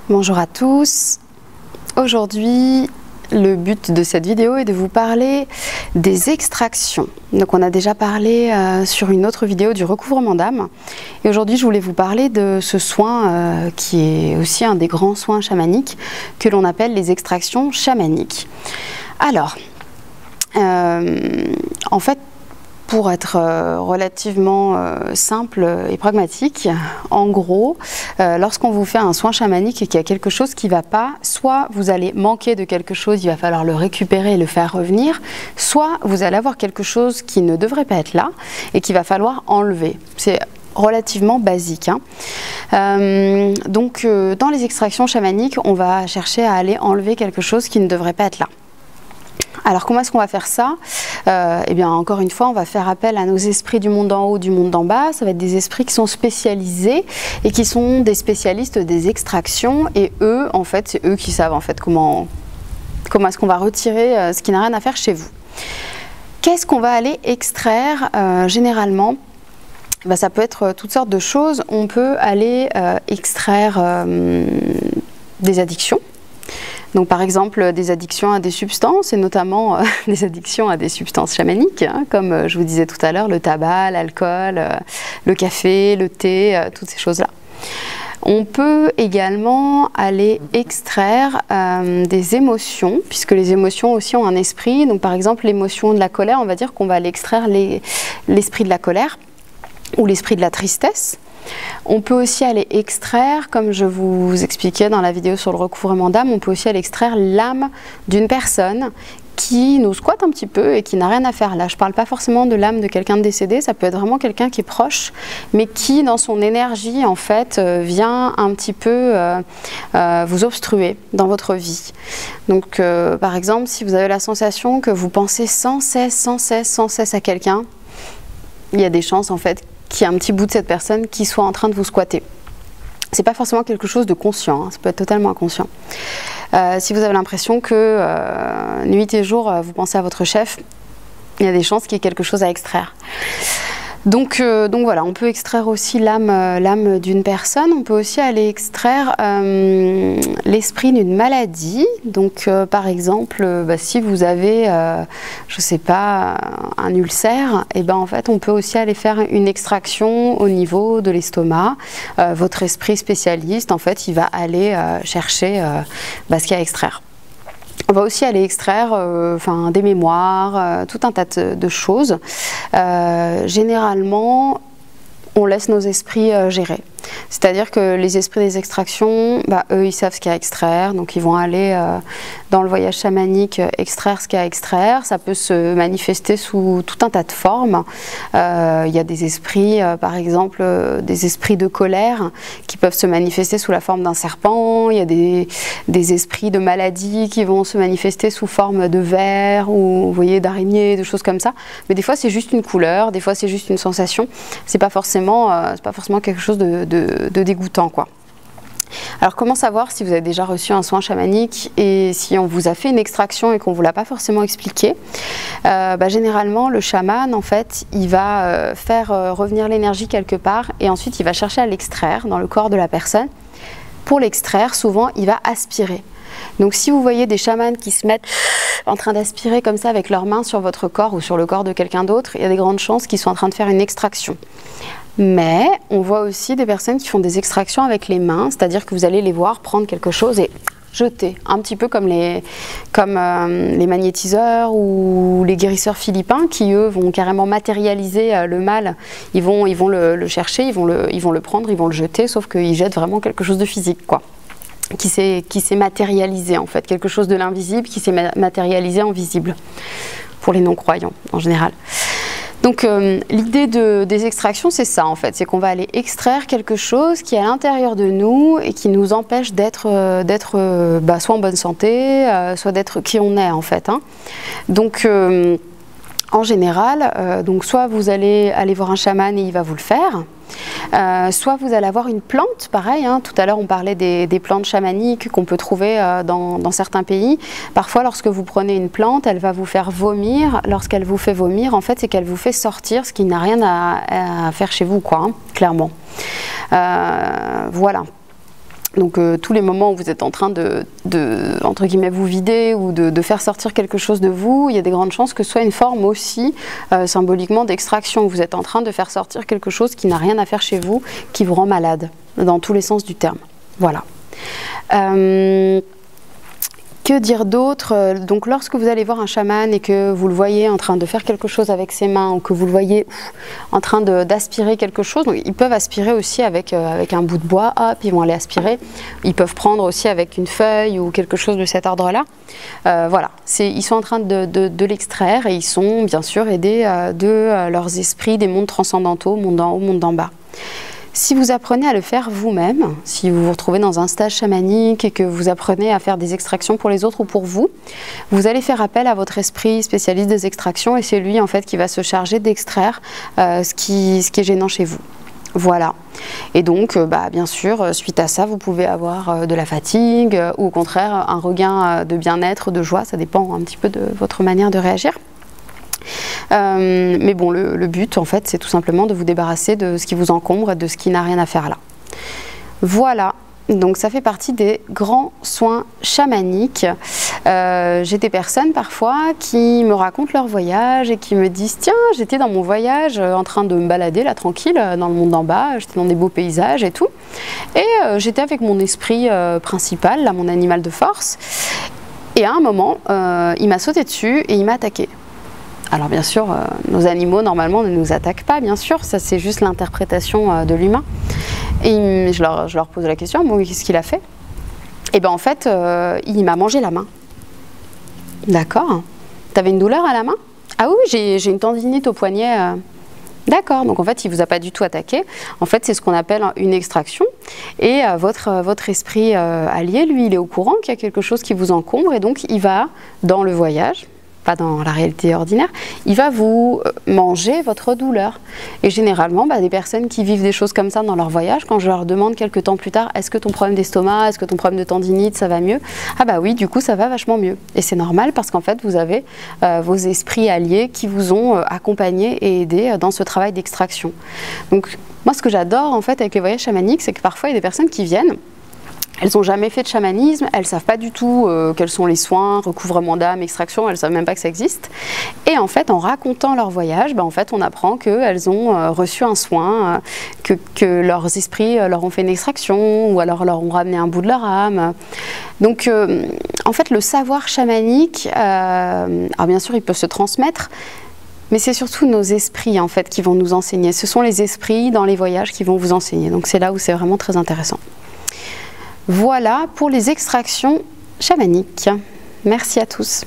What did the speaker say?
Bonjour à tous. Aujourd'hui, le but de cette vidéo est de vous parler des extractions. Donc on a déjà parlé sur une autre vidéo du recouvrement d'âme. Et aujourd'hui, je voulais vous parler de ce soin qui est aussi un des grands soins chamaniques que l'on appelle les extractions chamaniques. Alors, en fait, pour être relativement simple et pragmatique, en gros, lorsqu'on vous fait un soin chamanique et qu'il y a quelque chose qui ne va pas, soit vous allez manquer de quelque chose, il va falloir le récupérer et le faire revenir, soit vous allez avoir quelque chose qui ne devrait pas être là et qu'il va falloir enlever. C'est relativement basique, hein. Donc, dans les extractions chamaniques, on va chercher à aller enlever quelque chose qui ne devrait pas être là. Alors comment est-ce qu'on va faire ça? Eh bien encore une fois, on va faire appel à nos esprits du monde d'en haut, du monde d'en bas. Ça va être des esprits qui sont spécialisés et qui sont des spécialistes des extractions. Et eux, en fait, c'est eux qui savent en fait comment est-ce qu'on va retirer ce qui n'a rien à faire chez vous. Qu'est-ce qu'on va aller extraire généralement? Ben, ça peut être toutes sortes de choses. On peut aller extraire des addictions. Donc par exemple des addictions à des substances et notamment des addictions à des substances chamaniques, hein, comme je vous disais tout à l'heure, le tabac, l'alcool, le café, le thé, toutes ces choses-là. On peut également aller extraire des émotions, puisque les émotions aussi ont un esprit. Donc par exemple l'émotion de la colère, on va dire qu'on va aller extraire l'esprit de la colère ou l'esprit de la tristesse. On peut aussi aller extraire, comme je vous expliquais dans la vidéo sur le recouvrement d'âme, on peut aussi aller extraire l'âme d'une personne qui nous squatte un petit peu et qui n'a rien à faire là. Je ne parle pas forcément de l'âme de quelqu'un de décédé, ça peut être vraiment quelqu'un qui est proche, mais qui dans son énergie en fait vient un petit peu vous obstruer dans votre vie. Donc par exemple, si vous avez la sensation que vous pensez sans cesse à quelqu'un, il y a des chances en fait qu'il y ait un petit bout de cette personne qui soit en train de vous squatter. C'est pas forcément quelque chose de conscient, hein, ça peut être totalement inconscient. Si vous avez l'impression que nuit et jour vous pensez à votre chef, il y a des chances qu'il y ait quelque chose à extraire. Donc voilà, on peut extraire aussi l'âme d'une personne, on peut aussi aller extraire l'esprit d'une maladie. Donc par exemple, si vous avez, je sais pas, un ulcère, et ben en fait on peut aussi aller faire une extraction au niveau de l'estomac. Votre esprit spécialiste, en fait, il va aller chercher ce qu'il y a à extraire. On va aussi aller extraire des mémoires, tout un tas de choses. Généralement, on laisse nos esprits gérer. C'est-à-dire que les esprits des extractions, eux, ils savent ce qu'il y a à extraire. Donc, ils vont aller dans le voyage chamanique extraire ce qu'il y a à extraire. Ça peut se manifester sous tout un tas de formes. Il y a des esprits, par exemple, des esprits de colère qui peuvent se manifester sous la forme d'un serpent. Il y a des esprits de maladie qui vont se manifester sous forme de ver ou, vous voyez, d'araignée, de choses comme ça. Mais des fois, c'est juste une couleur. Des fois, c'est juste une sensation. C'est pas forcément quelque chose de dégoûtant, quoi. Alors comment savoir si vous avez déjà reçu un soin chamanique et si on vous a fait une extraction et qu'on ne vous l'a pas forcément expliqué? Généralement le chaman en fait il va faire revenir l'énergie quelque part et ensuite il va chercher à l'extraire dans le corps de la personne. Pour l'extraire souvent il va aspirer. Donc si vous voyez des chamans qui se mettent en train d'aspirer comme ça avec leurs mains sur votre corps ou sur le corps de quelqu'un d'autre, il y a des grandes chances qu'ils soient en train de faire une extraction. Mais on voit aussi des personnes qui font des extractions avec les mains, c'est-à-dire que vous allez les voir prendre quelque chose et jeter, un petit peu comme les magnétiseurs ou les guérisseurs philippins qui eux vont carrément matérialiser le mal. Ils vont le chercher, ils vont le prendre, ils vont le jeter, sauf qu'ils jettent vraiment quelque chose de physique, quoi. Qui s'est matérialisé en fait, quelque chose de l'invisible qui s'est matérialisé en visible, pour les non-croyants en général. Donc l'idée des extractions c'est ça en fait, c'est qu'on va aller extraire quelque chose qui est à l'intérieur de nous et qui nous empêche d'être soit en bonne santé, soit d'être qui on est en fait, hein. Donc en général, soit vous allez aller voir un chaman et il va vous le faire, soit vous allez avoir une plante, pareil, hein, tout à l'heure on parlait des plantes chamaniques qu'on peut trouver dans certains pays. Parfois lorsque vous prenez une plante, elle va vous faire vomir. Lorsqu'elle vous fait vomir, en fait c'est qu'elle vous fait sortir ce qui n'a rien à faire chez vous, quoi, hein, clairement. Voilà. Donc tous les moments où vous êtes en train entre guillemets, vous vider ou de faire sortir quelque chose de vous, il y a des grandes chances que ce soit une forme aussi symboliquement d'extraction. Vous êtes en train de faire sortir quelque chose qui n'a rien à faire chez vous, qui vous rend malade, dans tous les sens du terme. Voilà. Que dire d'autre? Donc lorsque vous allez voir un chaman et que vous le voyez en train de faire quelque chose avec ses mains, ou que vous le voyez en train d'aspirer quelque chose, donc ils peuvent aspirer aussi avec un bout de bois, hop, ils vont aller aspirer. Ils peuvent prendre aussi avec une feuille ou quelque chose de cet ordre-là. Voilà, ils sont en train de l'extraire et ils sont bien sûr aidés de leurs esprits des mondes transcendantaux, monde d'en haut, monde d'en bas. Si vous apprenez à le faire vous-même, si vous vous retrouvez dans un stage chamanique et que vous apprenez à faire des extractions pour les autres ou pour vous, vous allez faire appel à votre esprit spécialiste des extractions et c'est lui en fait qui va se charger d'extraire ce qui est gênant chez vous. Voilà. Et donc, bien sûr, suite à ça, vous pouvez avoir de la fatigue ou au contraire un regain de bien-être, de joie, ça dépend un petit peu de votre manière de réagir. Mais bon, le but en fait c'est tout simplement de vous débarrasser de ce qui vous encombre et de ce qui n'a rien à faire là. Voilà, donc ça fait partie des grands soins chamaniques. J'ai des personnes parfois qui me racontent leur voyage et qui me disent tiens, j'étais dans mon voyage en train de me balader là tranquille dans le monde d'en bas, j'étais dans des beaux paysages et tout, et j'étais avec mon esprit principal, là, mon animal de force, et à un moment il m'a sauté dessus et il m'a attaqué. Alors bien sûr, nos animaux normalement ne nous attaquent pas, bien sûr, ça c'est juste l'interprétation de l'humain. Et je leur pose la question, bon, qu'est-ce qu'il a fait? Et bien en fait, il m'a mangé la main. D'accord. T'avais une douleur à la main? Ah oui, j'ai une tendinite au poignet. D'accord, donc en fait il ne vous a pas du tout attaqué. En fait c'est ce qu'on appelle une extraction. Et votre esprit allié, lui, il est au courant qu'il y a quelque chose qui vous encombre et donc il va dans le voyage, pas dans la réalité ordinaire, il va vous manger votre douleur. Et généralement, des personnes qui vivent des choses comme ça dans leur voyage, quand je leur demande quelques temps plus tard, est-ce que ton problème d'estomac, est-ce que ton problème de tendinite, ça va mieux? Ah bah oui, du coup ça va vachement mieux. Et c'est normal parce qu'en fait vous avez vos esprits alliés qui vous ont accompagné et aidé dans ce travail d'extraction. Donc moi ce que j'adore en fait avec les voyages chamaniques, c'est que parfois il y a des personnes qui viennent, elles n'ont jamais fait de chamanisme, elles ne savent pas du tout quels sont les soins, recouvrement d'âme, extraction, elles ne savent même pas que ça existe. Et en fait, en racontant leur voyage, en fait, on apprend qu'elles ont reçu un soin, que leurs esprits leur ont fait une extraction, ou alors leur ont ramené un bout de leur âme. Donc, en fait, le savoir chamanique, alors bien sûr, il peut se transmettre, mais c'est surtout nos esprits en fait qui vont nous enseigner. Ce sont les esprits dans les voyages qui vont vous enseigner. Donc c'est là où c'est vraiment très intéressant. Voilà pour les extractions chamaniques. Merci à tous.